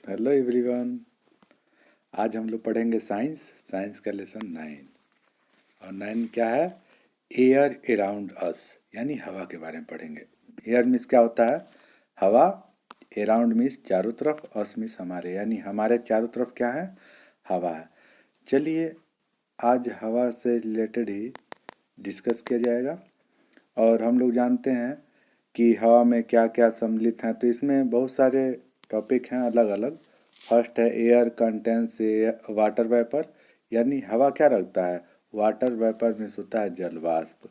Hello everyone. आज हम लोग पढ़ेंगे साइंस का लेसन 9। और 9 क्या है? एयर अराउंड अस, यानी हवा के बारे में पढ़ेंगे। एयर मीन्स क्या होता है? हवा। अराउंड मीन्स चारों तरफ, अस मीन्स हमारे, यानी हमारे चारों तरफ क्या है? हवा है। चलिए आज हवा से रिलेटेड ही डिस्कस किया जाएगा। और हम लोग जानते हैं कि हवा में क्या क्या सम्मिलित हैं, तो इसमें बहुत सारे टॉपिक हैं अलग अलग। फर्स्ट है एयर कंटेंस वाटर वेपर, यानी हवा क्या रखता है? वाटर वेपर में होता है जल वाष्प।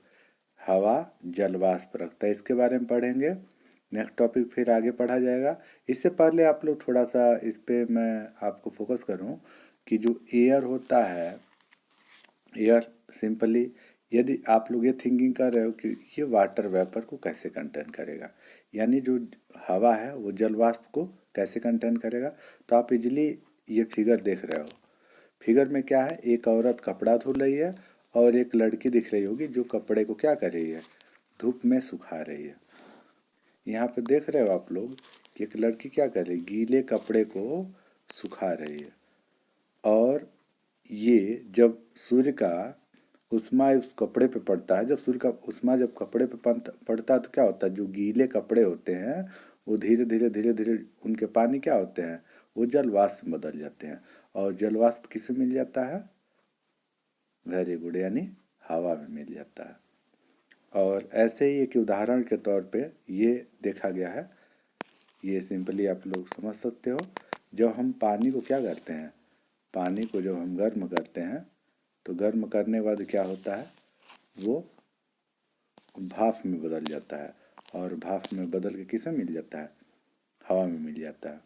हवा जल वाष्प रखता है, इसके बारे में पढ़ेंगे। नेक्स्ट टॉपिक फिर आगे पढ़ा जाएगा। इससे पहले आप लोग थोड़ा सा इस पे मैं आपको फोकस करूं कि जो एयर होता है, एयर सिंपली, यदि आप लोग ये थिंकिंग कर रहे हो कि ये वाटर वेपर को कैसे कंटेन करेगा, यानी जो हवा है वो जल वाष्प को कैसे कंटेन करेगा, तो आप इजीली ये फिगर देख रहे हो। फिगर में क्या है? एक औरत कपड़ा धुल रही है और एक लड़की दिख रही होगी जो कपड़े को क्या कर रही है? धूप में सुखा रही है। यहाँ पे देख रहे हो आप लोग कि एक लड़की क्या कर रही है? गीले कपड़े को सुखा रही है। और ये जब सूर्य का उष्मा उस कपड़े पे पड़ता है, जब सूर्य का उष्मा जब कपड़े पे पड़ता है तो क्या होता है? जो गीले कपड़े होते हैं वो धीरे धीरे उनके पानी क्या होते हैं? वो जल वाष्प में बदल जाते हैं। और जल वाष्प किसे मिल जाता है? वेरी गुड, यानी हवा में मिल जाता है। और ऐसे ही एक उदाहरण के तौर पे ये देखा गया है, ये सिंपली आप लोग समझ सकते हो। जब हम पानी को क्या करते हैं? पानी को जब हम गर्म करते हैं तो गर्म करने के बाद क्या होता है? वो भाप में बदल जाता है। और भाप में बदल के किसे मिल जाता है? हवा में मिल जाता है।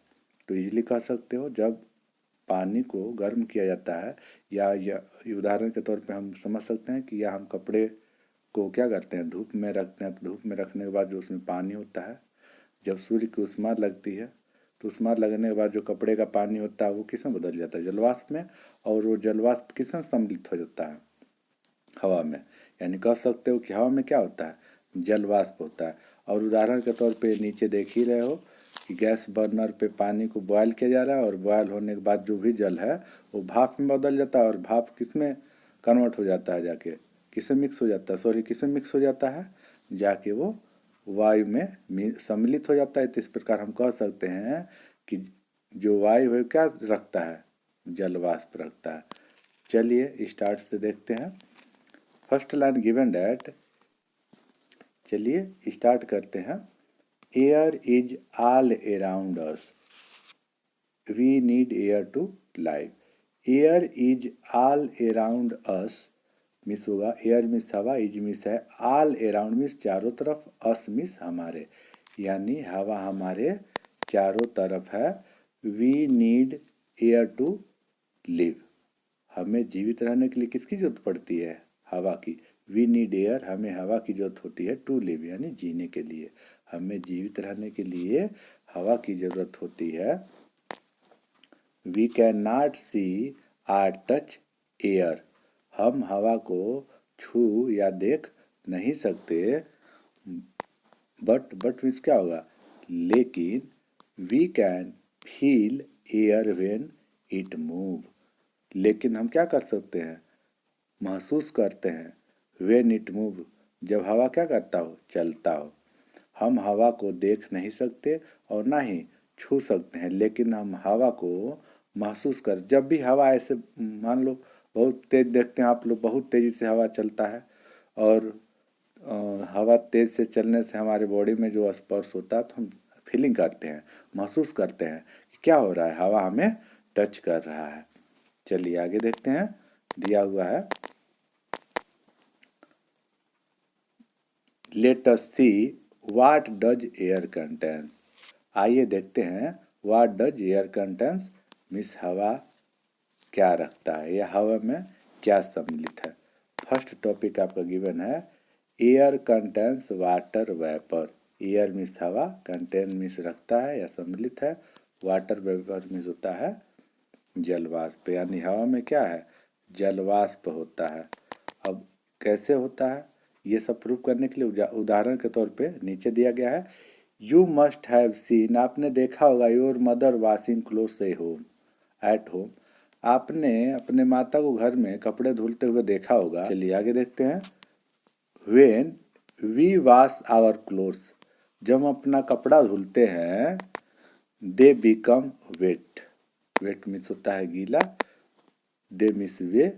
तो इजीली कह सकते हो, जब पानी को गर्म किया जाता है, या उदाहरण के तौर पे हम समझ सकते हैं कि या हम कपड़े को क्या करते हैं? धूप में रखते हैं, तो धूप में रखने के बाद जो उसमें पानी होता है, जब सूर्य की उष्मा लगती है तो उष्मा लगने के बाद जो कपड़े का पानी होता है वो किस में बदल जाता है? जलवाष्प में। और वो जलवाष्प किस में सम्मिलित हो जाता है? हवा में। यानी कह सकते हो कि हवा में क्या होता है? जल वाष्प होता है। और उदाहरण के तौर पे नीचे देख ही रहे हो कि गैस बर्नर पे पानी को बॉयल किया जा रहा है, और बॉयल होने के बाद जो भी जल है वो भाप में बदल जाता है। और भाप किस में कन्वर्ट हो जाता है? जाके किससे मिक्स हो जाता है? सॉरी, किससे मिक्स हो जाता है? जाके वो वायु में सम्मिलित हो जाता है। तो इस प्रकार हम कह सकते हैं कि जो वायु है क्या रखता है? जल वाष्प रखता है। चलिए स्टार्ट से देखते हैं। फर्स्ट लाइन गिवन डैट, चलिए स्टार्ट करते हैं। Air is all around us, we need air to live. Air is all around us means होगा, एयर मिस हवा, इज मिस है, ऑल अराउंड मिस चारों तरफ, अस मिस हमारे, यानी हवा हमारे चारों तरफ है। We need air to live, हमें जीवित रहने के लिए किसकी जरूरत पड़ती है? हवा की। वी नीड एयर, हमें हवा की जरूरत होती है। टू लिव यानी जीने के लिए, हमें जीवित रहने के लिए हवा की जरूरत होती है। We can not see or touch air, हम हवा को छू या देख नहीं सकते। बट मीन्स क्या होगा? लेकिन we can feel air when it move, लेकिन हम क्या कर सकते हैं? महसूस करते हैं। व्हेन इट मूव, जब हवा क्या करता हो? चलता हो। हम हवा को देख नहीं सकते और ना ही छू सकते हैं, लेकिन हम हवा को महसूस कर, जब भी हवा ऐसे मान लो बहुत तेज देखते हैं आप लोग, बहुत तेजी से हवा चलता है, और हवा तेज से चलने से हमारे बॉडी में जो स्पर्श होता है तो हम फीलिंग करते हैं, महसूस करते हैं कि क्या हो रहा है? हवा हमें टच कर रहा है। चलिए आगे देखते हैं। दिया हुआ है, let us see what does air contains. आइए देखते हैं what does air contains miss हवा क्या रखता है, या हवा में क्या सम्मिलित है। फर्स्ट टॉपिक आपका गिवन है, air contains water vapour. Air means हवा, कंटेन मिस रखता है या सम्मिलित है, वाटर वेपर मिस होता है जल वाष्प, यानी हवा में क्या है? जल वाष्प होता है। अब कैसे होता है ये सब प्रूव करने के लिए उदाहरण के तौर पे नीचे दिया गया है यू मस्ट हैव सीन, आपने देखा होगा, your mother washing clothes at home, आपने अपने माता को घर में कपड़े धुलते हुए देखा होगा। चलिए आगे देखते हैं। When we wash our clothes, जब हम अपना कपड़ा धुलते हैं, they become wet, wet means होता है गीला, दे मीन्स वे,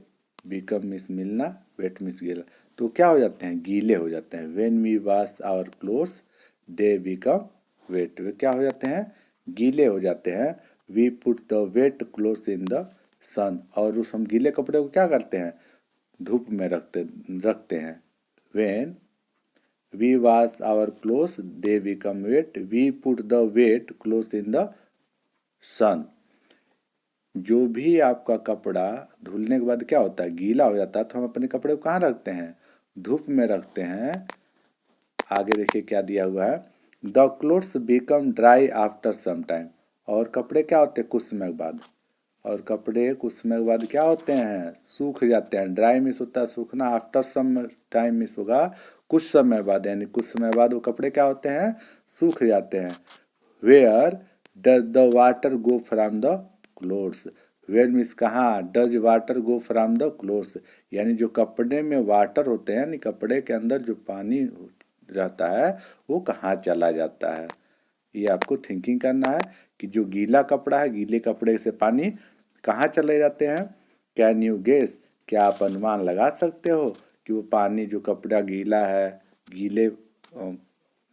बिकम मीन्स मिलना, वेट मीन्स गीला, तो क्या हो जाते हैं, गीले हो जाते हैं। When we wash our clothes they become wet, वे क्या हो जाते हैं, गीले हो जाते हैं। We put the wet clothes in the sun, और उस हम गीले कपड़े को क्या करते हैं, धूप में रखते हैं। When we wash our clothes they become wet, we put the wet clothes in the sun. जो भी आपका कपड़ा धुलने के बाद क्या होता है, गीला हो जाता है, तो हम अपने कपड़े को कहाँ रखते हैं, धूप में रखते हैं। आगे देखिए क्या दिया हुआ है, the clothes become dry after some time, और कपड़े क्या होते हैं कुछ समय के बाद, और कपड़े कुछ समय के बाद क्या होते हैं, सूख जाते हैं। ड्राई मिस होता है सूखना, आफ्टर सम टाइम मिस होगा कुछ समय बाद, यानी कुछ समय बाद वो कपड़े क्या होते हैं, सूख जाते हैं। Where does the water go from the clothes, where means कहाँ, does water go from the clothes, यानी जो कपड़े में वाटर होते हैं, यानी कपड़े के अंदर जो पानी रहता है वो कहाँ चला जाता है। ये आपको थिंकिंग करना है कि जो गीला कपड़ा है, गीले कपड़े से पानी कहाँ चले जाते हैं। कैन यू गेस, क्या आप अनुमान लगा सकते हो कि वो पानी, जो कपड़ा गीला है, गीले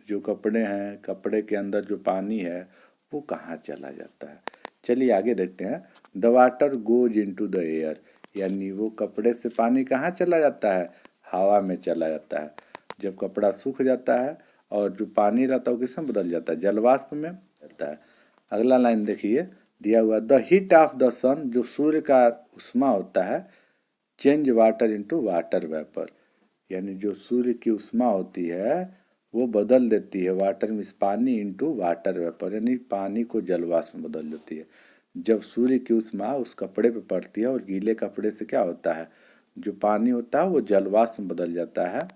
जो कपड़े हैं, कपड़े के अंदर जो पानी है वो कहाँ चला जाता है। चलिए आगे देखते हैं। The water goes into the air, यानी वो कपड़े से पानी कहाँ चला जाता है, हवा में चला जाता है। जब कपड़ा सूख जाता है और जो पानी रहता है वो किसमें बदल जाता है, जलवाष्प में रहता है। अगला लाइन देखिए दिया हुआ, the heat of the sun, जो सूर्य का उष्मा होता है, change water into water vapour, यानी जो सूर्य की उष्मा होती है वो बदल देती है, वाटर मीन्स पानी, इनटू वाटर वेपर, यानी पानी को जलवाष्प में बदल देती है। जब सूर्य की उष्मा उस कपड़े पे पड़ती है और गीले कपड़े से क्या होता है, जो पानी होता है वो जलवाष्प में बदल जाता है।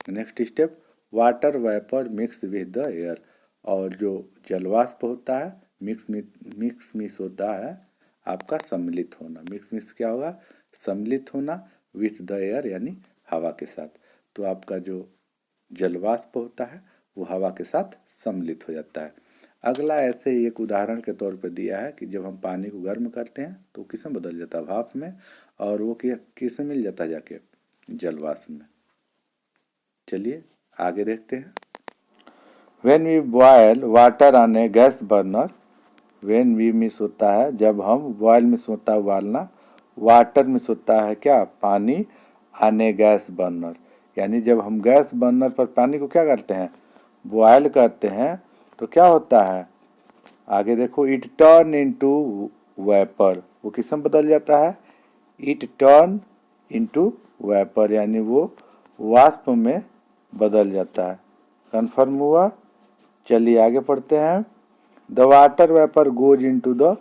Next step, water vapour mix with the air, और जो जलवाष्प होता है मिक्स मिस होता है आपका सम्मिलित होना। मिक्स मिस क्या होगा, सम्मिलित होना, विथ द एयर यानी हवा के साथ। तो आपका जो जलवाष्प होता है वो हवा के साथ सम्मिलित हो जाता है। अगला ऐसे ही एक उदाहरण के तौर पर दिया है कि जब हम पानी को गर्म करते हैं तो किसमें बदल जाता है, भाप में, और वो किसमें मिल जाता है जाके, जलवाष्प में। चलिए आगे देखते हैं। When we boil water on a gas burner, when we miss होता है जब हम, बॉयल मिस होता है उबालना, वाटर मिस होता है क्या, पानी, आने गैस बर्नर, यानी जब हम गैस बर्नर पर पानी को क्या करते हैं, बॉयल करते हैं, तो क्या होता है, आगे देखो, इट टर्न इनटू वेपर, वो किसमें बदल जाता है, इट टर्न इनटू वेपर, यानी वो वाष्प में बदल जाता है। कन्फर्म हुआ। चलिए आगे पढ़ते हैं। The water vapour goes into the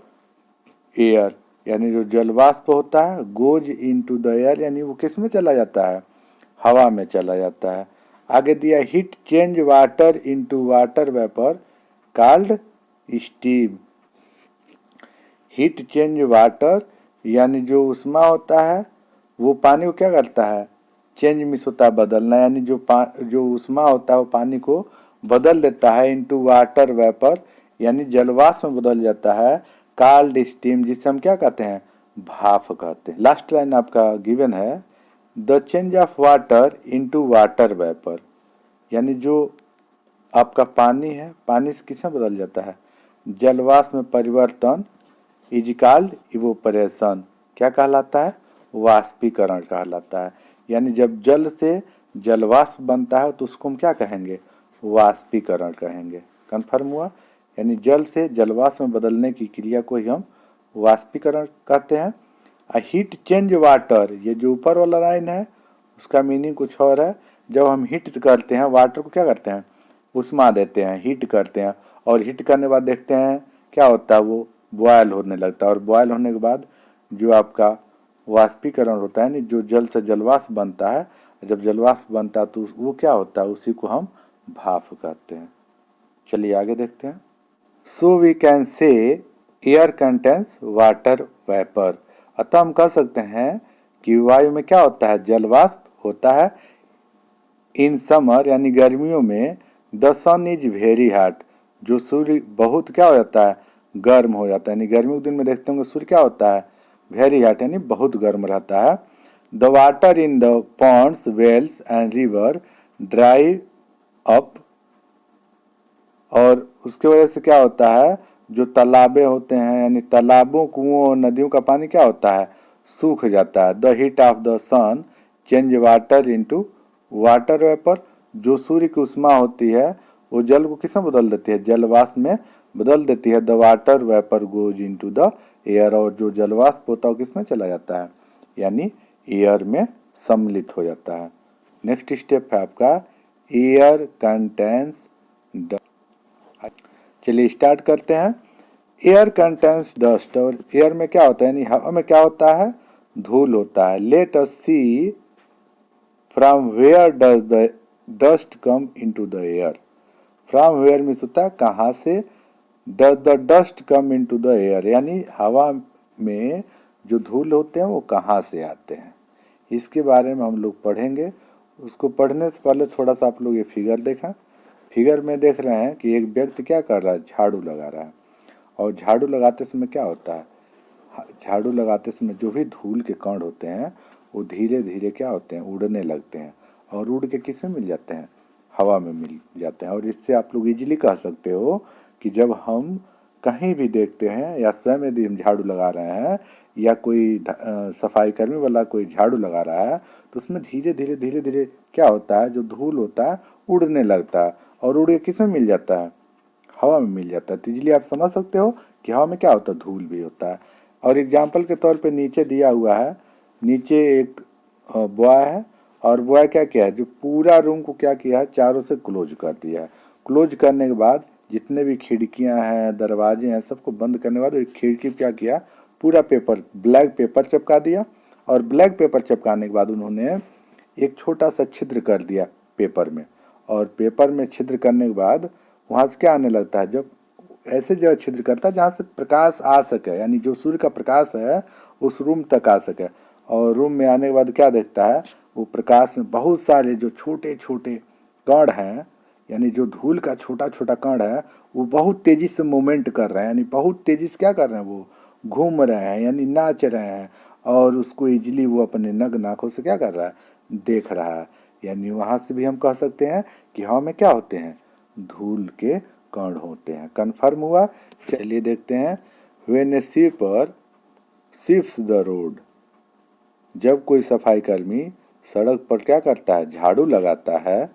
air, यानी जो जलवाष्प होता है, गोज इनटू द एयर, यानी वो किस में चला जाता है, हवा में चला जाता है। आगे दिया, heat change water into water vapour called steam, heat change water, यानी जो उष्मा होता है वो पानी को क्या करता है, चेंज मिस होता है बदलना, यानी जो उष्मा होता है वो पानी को बदल देता है इनटू वाटर वेपर, यानी जलवाष्प में बदल जाता है। कॉल्ड स्टीम, जिसे हम क्या कहते हैं, भाप कहते हैं। लास्ट लाइन आपका गिवन है, the change of water into water vapour, यानी जो आपका पानी है, पानी से किसमें बदल जाता है, जलवाष्प में परिवर्तन, इज कॉल्ड इवोपरेशन, क्या कहलाता है, वाष्पीकरण कहलाता है। यानी जब जल से जलवाष्प बनता है तो उसको हम क्या कहेंगे, वाष्पीकरण कहेंगे। कन्फर्म हुआ। यानी जल से जलवाष्प में बदलने की क्रिया को ही हम वाष्पीकरण कहते हैं। हीट चेंज वाटर, ये जो ऊपर वाला लाइन है उसका मीनिंग कुछ और है। जब हम हीट करते हैं वाटर को, क्या करते हैं, उष्मा देते हैं, हीट करते हैं, और हीट करने के बाद देखते हैं क्या होता है, वो बॉयल होने लगता है, और बॉयल होने के बाद जो आपका वाष्पीकरण होता है, जो जल से जलवाष्प बनता है, जब जलवाष्प बनता है तो वो क्या होता है, उसी को हम भाप कहते हैं। चलिए आगे देखते हैं। So we can say air contains water vapour. अतः हम कह सकते हैं कि वायु में क्या होता है, जलवाष्प होता है। इन समर यानी गर्मियों में the sun is very hot, जो सूर्य बहुत क्या हो जाता है, गर्म हो जाता है। यानी गर्मियों के दिन में देखते होंगे सूर्य क्या होता है, वेरी हॉट यानी बहुत गर्म रहता है। The water in the ponds wells and river dry up, और उसके वजह से क्या होता है, जो तालाबे होते हैं यानी तालाबों कुओं और नदियों का पानी क्या होता है, सूख जाता है। The heat of the sun change water into water vapour, जो सूर्य की उष्मा होती है वो जल को किसमें बदल देती है, जलवाष्प में बदल देती है। The water vapour goes into the air, और जो जलवाष्प होता है वो किसमें चला जाता है, यानी एयर में सम्मिलित हो जाता है। नेक्स्ट स्टेप है आपका एयर कंटेन्स। चलिए स्टार्ट करते हैं। एयर कंटेन्स डस्ट, और एयर में क्या होता है यानी हवा में क्या होता है, धूल होता है। Let us see from where does the dust come into the air. From where means होता है कहाँ से, does the dust come into the air यानी हवा में जो धूल होते हैं वो कहाँ से आते हैं। इसके बारे में हम लोग पढ़ेंगे। उसको पढ़ने से पहले थोड़ा सा आप लोग ये फिगर देखा। फिगर में देख रहे हैं कि एक व्यक्ति क्या कर रहा है, झाड़ू लगा रहा है। और झाड़ू लगाते समय क्या होता है, झाड़ू लगाते समय जो भी धूल के कण होते हैं वो धीरे धीरे क्या होते हैं, उड़ने लगते हैं। और उड़ के किस में मिल जाते हैं, हवा में मिल जाते हैं। और इससे आप लोग इजीली कह सकते हो कि जब हम कहीं भी देखते हैं या स्वयं यदि हम झाड़ू लगा रहे हैं या कोई सफाई कर्मी वाला कोई झाड़ू लगा रहा है तो उसमें धीरे धीरे क्या होता है, जो धूल होता है उड़ने लगता है। और उड़ के किस में मिल जाता है, हवा में मिल जाता है। तो इजीली आप समझ सकते हो कि हवा में क्या होता है, धूल भी होता है। और एग्जाम्पल के तौर पे नीचे दिया हुआ है, नीचे एक बॉय है और बॉय क्या किया है, जो पूरा रूम को क्या किया है, चारों से क्लोज कर दिया है। क्लोज करने के बाद जितने भी खिड़कियां हैं दरवाजे हैं सबको बंद करने के बाद एक खिड़की क्या किया, पूरा पेपर ब्लैक पेपर चिपका दिया। और ब्लैक पेपर चिपकाने के बाद उन्होंने एक छोटा सा छिद्र कर दिया पेपर में। और पेपर में छिद्र करने के बाद वहाँ से क्या आने लगता है, जब ऐसे जगह छिद्र करता है जहाँ से प्रकाश आ सके, यानी जो सूर्य का प्रकाश है उस रूम तक आ सके। और रूम में आने के बाद क्या देखता है, वो प्रकाश में बहुत सारे जो छोटे छोटे कण हैं, यानी जो धूल का छोटा छोटा कण है वो बहुत तेजी से मूवमेंट कर रहे हैं, यानी बहुत तेजी से क्या कर रहे हैं, वो घूम रहे हैं यानी नाच रहे हैं। और उसको इजीली वो अपने नग्न आंखों से क्या कर रहा है, देख रहा है। यानी वहाँ से भी हम कह सकते हैं कि हवा में क्या होते हैं, धूल के कण होते हैं। कन्फर्म हुआ। चलिए देखते हैं। When A sweeper sweeps the road, जब कोई सफाई कर्मी सड़क पर क्या करता है, झाड़ू लगाता है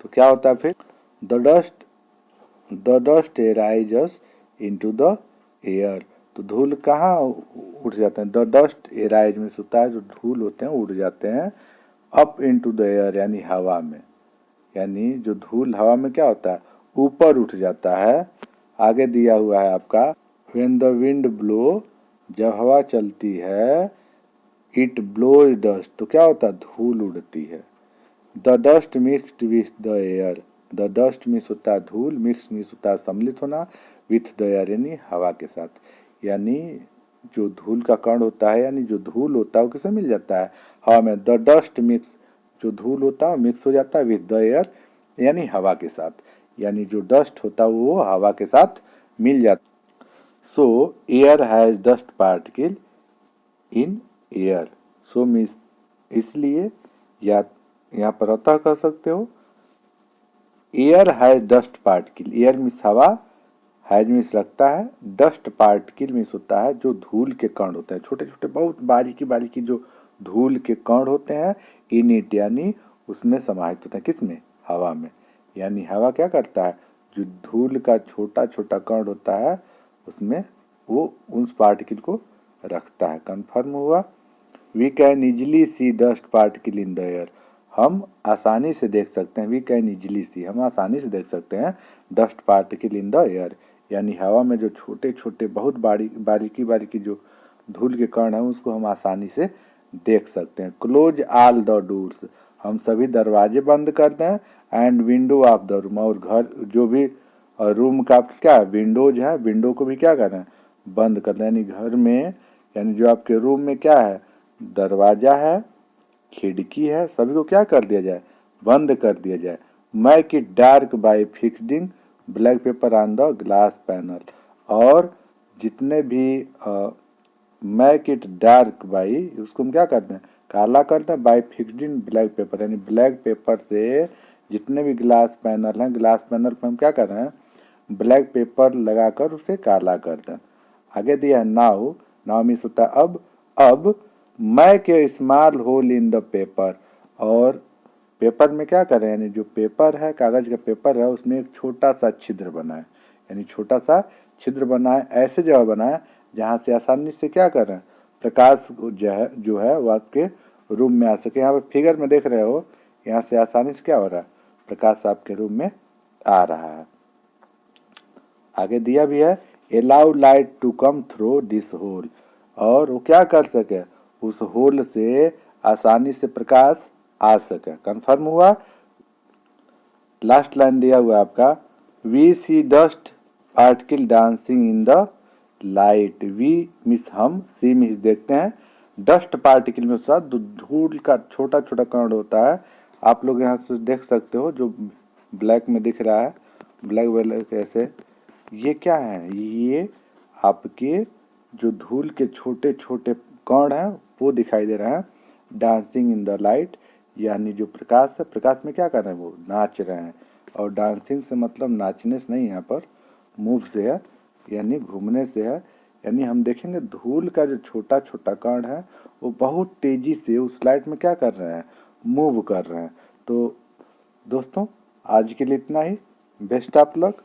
तो क्या होता है फिर, the dust arises into the air. तो धूल कहाँ उड़ जाते हैं, द डस्ट एराइज में होता है जो धूल होते हैं उड़ जाते हैं अप इनटू द एयर यानी हवा में। यानी जो धूल हवा में क्या होता है, ऊपर उठ जाता है। आगे दिया हुआ है आपका, व्हेन द विंड ब्लो, जब हवा चलती है, इट ब्लोज डस्ट, तो क्या होता है, धूल उड़ती है। The dust mixed with the air, the dust mix होता है धूल, मिक्स मिक्स होता है सम्मिलित होना, विथ द एयर यानी हवा के साथ। यानी जो धूल का कण होता है यानी जो धूल होता है वो किसे मिल जाता है, हवा में। द डस्ट मिक्स, जो धूल होता है मिक्स हो जाता है विथ द एयर यानी हवा के साथ। यानी जो डस्ट होता है वो हवा के साथ मिल जाता है। सो air has dust particle in air. So means इसलिए, या यहाँ पर अतः कह सकते हो, air has dust particle. Air means हवा, हैज मीन्स रखता है, डस्ट पार्टिकल मीन्स होता है जो धूल के कण होते हैं, छोटे छोटे बहुत बारीकी बारीकी जो धूल के कण होते हैं, इन इट यानी उसमें समाहित होते हैं, किसमें, हवा में। यानी हवा क्या करता है, जो धूल का छोटा छोटा कण होता है उसमें वो उस पार्टिकल को रखता है। कन्फर्म हुआ। We can easily see dust particle in the air, हम आसानी से देख सकते हैं, वी कैन इजिली सी, हम आसानी से देख सकते हैं dust particle in the air यानी हवा में जो छोटे छोटे बहुत बारीकी बारीकी जो धूल के कण हैं उसको हम आसानी से देख सकते हैं। क्लोज ऑल द डोर्स, हम सभी दरवाजे बंद कर दें, and window of the room, और घर जो भी और रूम का क्या विंडोज है, विंडो को भी क्या कर रहे हैं, बंद कर रहे हैं। यानी घर में, यानी जो आपके रूम में क्या है, दरवाजा है, खिड़की है, सभी को क्या कर दिया जाए, बंद कर दिया जाए। Make it dark bye fixing black pepper on the glass panel. और जितने भी मेक इट डार्क बाई, उसको हम क्या करते हैं, काला करते हैं, बाई फिक्सड ब्लैक पेपर, यानी ब्लैक पेपर से जितने भी ग्लास पैनल हैं, ग्लास पैनल पर हम क्या कर रहे हैं, ब्लैक पेपर लगाकर उसे काला करते हैं। आगे दिया है नाउ, नाउ मीन्स होता है अब make a small hole in the paper. और पेपर में क्या करें, यानी जो पेपर है, कागज का पेपर है, उसमें एक छोटा सा छिद्र बनाए, यानी छोटा सा छिद्र बनाए, ऐसे जगह बनाए जहाँ से आसानी से क्या करें, प्रकाश जो है वो आपके रूम में आ सके। यहाँ पे फिगर में देख रहे हो, यहाँ से आसानी से क्या हो रहा है, प्रकाश आपके रूम में आ रहा है। आगे दिया भी है allow light to come through this hole. और वो क्या कर सके, उस होल से आसानी से प्रकाश आ सके। कंफर्म हुआ। लास्ट लाइन दिया हुआ है आपका, we see dust particle dancing in the light. We means हम, सी मिस देखते हैं, डस्ट पार्टिकल में साथ धूल का छोटा छोटा कण होता है। आप लोग यहाँ से देख सकते हो, जो ब्लैक में दिख रहा है, ब्लैक ब्लैक ऐसे, ये क्या है, ये आपके जो धूल के छोटे छोटे कण हैं वो दिखाई दे रहे हैं। डांसिंग इन द लाइट, यानी जो प्रकाश है, प्रकाश में क्या कर रहे हैं, वो नाच रहे हैं। और डांसिंग से मतलब नाचने से नहीं, यहाँ पर मूव से है, यानी घूमने से है। यानी हम देखेंगे धूल का जो छोटा छोटा कण है वो बहुत तेजी से उस लाइट में क्या कर रहे हैं, मूव कर रहे हैं। तो दोस्तों आज के लिए इतना ही। Best of luck.